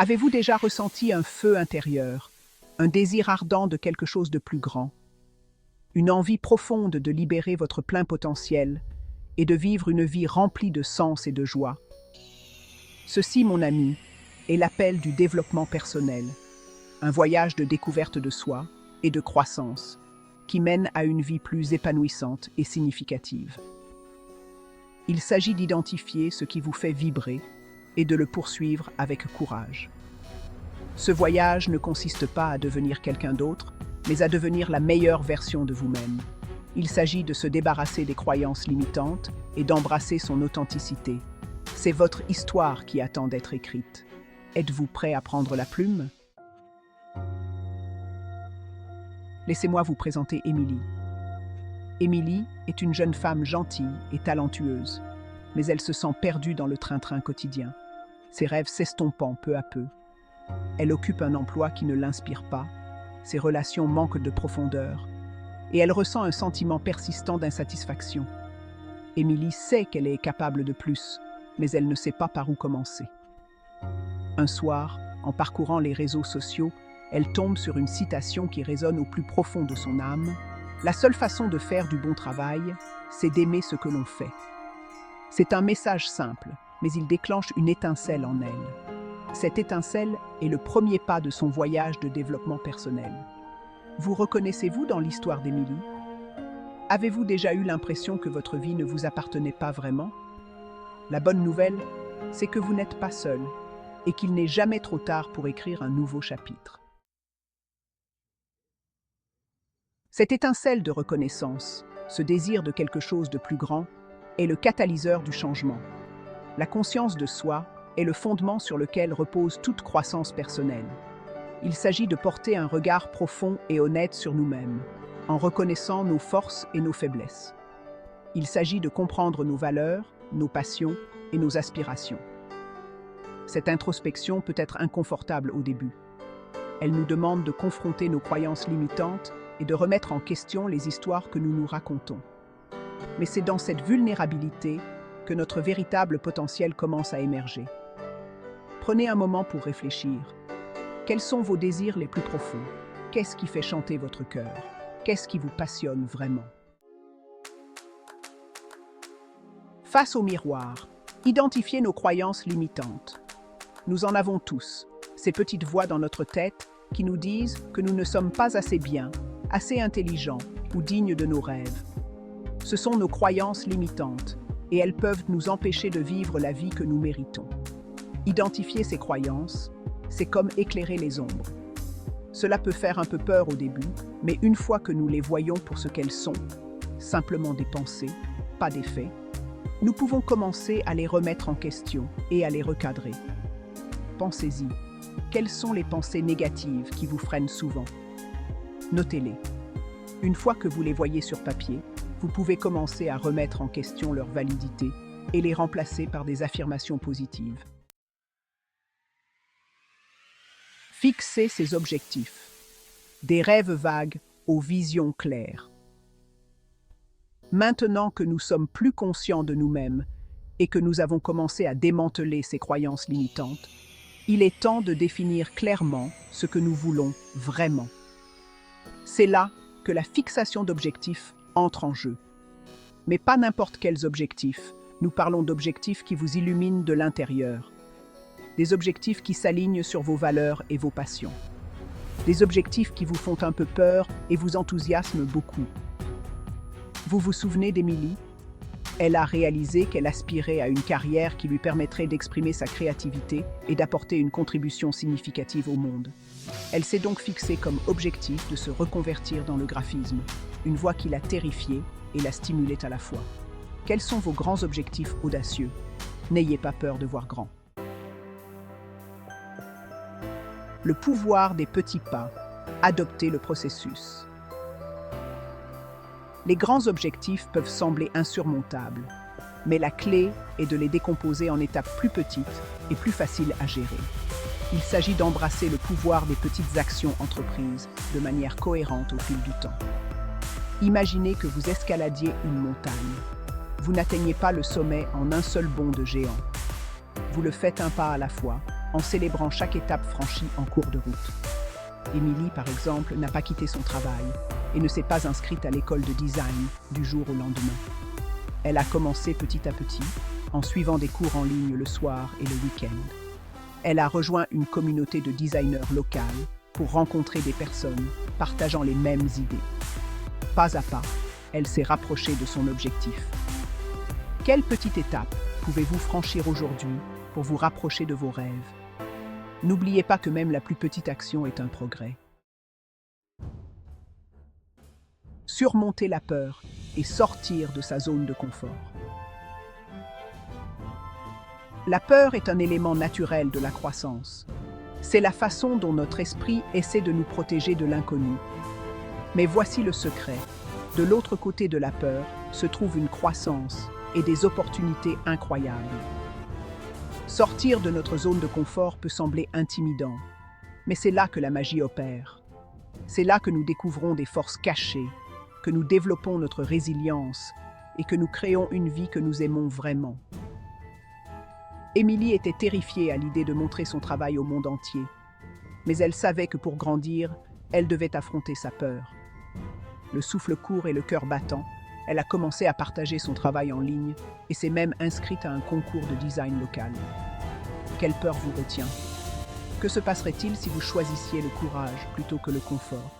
Avez-vous déjà ressenti un feu intérieur, un désir ardent de quelque chose de plus grand, une envie profonde de libérer votre plein potentiel et de vivre une vie remplie de sens et de joie? Ceci, mon ami, est l'appel du développement personnel, un voyage de découverte de soi et de croissance qui mène à une vie plus épanouissante et significative. Il s'agit d'identifier ce qui vous fait vibrer et de le poursuivre avec courage. Ce voyage ne consiste pas à devenir quelqu'un d'autre, mais à devenir la meilleure version de vous-même. Il s'agit de se débarrasser des croyances limitantes et d'embrasser son authenticité. C'est votre histoire qui attend d'être écrite. Êtes-vous prêt à prendre la plume? Laissez-moi vous présenter Émilie. Émilie est une jeune femme gentille et talentueuse, mais elle se sent perdue dans le train-train quotidien, ses rêves s'estompant peu à peu. Elle occupe un emploi qui ne l'inspire pas, ses relations manquent de profondeur, et elle ressent un sentiment persistant d'insatisfaction. Émilie sait qu'elle est capable de plus, mais elle ne sait pas par où commencer. Un soir, en parcourant les réseaux sociaux, elle tombe sur une citation qui résonne au plus profond de son âme. La seule façon de faire du bon travail, c'est d'aimer ce que l'on fait. C'est un message simple, mais il déclenche une étincelle en elle. Cette étincelle est le premier pas de son voyage de développement personnel. Vous reconnaissez-vous dans l'histoire d'Émilie? Avez-vous déjà eu l'impression que votre vie ne vous appartenait pas vraiment? La bonne nouvelle, c'est que vous n'êtes pas seul et qu'il n'est jamais trop tard pour écrire un nouveau chapitre. Cette étincelle de reconnaissance, ce désir de quelque chose de plus grand, est le catalyseur du changement. La conscience de soi est le fondement sur lequel repose toute croissance personnelle. Il s'agit de porter un regard profond et honnête sur nous-mêmes, en reconnaissant nos forces et nos faiblesses. Il s'agit de comprendre nos valeurs, nos passions et nos aspirations. Cette introspection peut être inconfortable au début. Elle nous demande de confronter nos croyances limitantes et de remettre en question les histoires que nous nous racontons. Mais c'est dans cette vulnérabilité que notre véritable potentiel commence à émerger. Prenez un moment pour réfléchir. Quels sont vos désirs les plus profonds? Qu'est-ce qui fait chanter votre cœur? Qu'est-ce qui vous passionne vraiment? Face au miroir, identifiez nos croyances limitantes. Nous en avons tous, ces petites voix dans notre tête qui nous disent que nous ne sommes pas assez bien, assez intelligents ou dignes de nos rêves. Ce sont nos croyances limitantes et elles peuvent nous empêcher de vivre la vie que nous méritons. Identifier ces croyances, c'est comme éclairer les ombres. Cela peut faire un peu peur au début, mais une fois que nous les voyons pour ce qu'elles sont, simplement des pensées, pas des faits, nous pouvons commencer à les remettre en question et à les recadrer. Pensez-y. Quelles sont les pensées négatives qui vous freinent souvent? Notez-les. Une fois que vous les voyez sur papier, vous pouvez commencer à remettre en question leur validité et les remplacer par des affirmations positives. Fixez ses objectifs. Des rêves vagues aux visions claires. Maintenant que nous sommes plus conscients de nous-mêmes et que nous avons commencé à démanteler ces croyances limitantes, il est temps de définir clairement ce que nous voulons vraiment. C'est là que la fixation d'objectifs entre en jeu. Mais pas n'importe quels objectifs. Nous parlons d'objectifs qui vous illuminent de l'intérieur. Des objectifs qui s'alignent sur vos valeurs et vos passions. Des objectifs qui vous font un peu peur et vous enthousiasment beaucoup. Vous vous souvenez d'Émilie? Elle a réalisé qu'elle aspirait à une carrière qui lui permettrait d'exprimer sa créativité et d'apporter une contribution significative au monde. Elle s'est donc fixée comme objectif de se reconvertir dans le graphisme, une voie qui la terrifiait et la stimulait à la fois. Quels sont vos grands objectifs audacieux? N'ayez pas peur de voir grand. Le pouvoir des petits pas. Adoptez le processus. Les grands objectifs peuvent sembler insurmontables, mais la clé est de les décomposer en étapes plus petites et plus faciles à gérer. Il s'agit d'embrasser le pouvoir des petites actions entreprises de manière cohérente au fil du temps. Imaginez que vous escaladiez une montagne. Vous n'atteignez pas le sommet en un seul bond de géant. Vous le faites un pas à la fois, en célébrant chaque étape franchie en cours de route. Émilie, par exemple, n'a pas quitté son travail et ne s'est pas inscrite à l'école de design du jour au lendemain. Elle a commencé petit à petit, en suivant des cours en ligne le soir et le week-end. Elle a rejoint une communauté de designers locales pour rencontrer des personnes partageant les mêmes idées. Pas à pas, elle s'est rapprochée de son objectif. Quelle petite étape pouvez-vous franchir aujourd'hui pour vous rapprocher de vos rêves? N'oubliez pas que même la plus petite action est un progrès. Surmonter la peur et sortir de sa zone de confort. La peur est un élément naturel de la croissance. C'est la façon dont notre esprit essaie de nous protéger de l'inconnu. Mais voici le secret. De l'autre côté de la peur se trouve une croissance et des opportunités incroyables. Sortir de notre zone de confort peut sembler intimidant, mais c'est là que la magie opère. C'est là que nous découvrons des forces cachées, que nous développons notre résilience et que nous créons une vie que nous aimons vraiment. Émilie était terrifiée à l'idée de montrer son travail au monde entier, mais elle savait que pour grandir, elle devait affronter sa peur. Le souffle court et le cœur battant, elle a commencé à partager son travail en ligne et s'est même inscrite à un concours de design local. Quelle peur vous retient? Que se passerait-il si vous choisissiez le courage plutôt que le confort?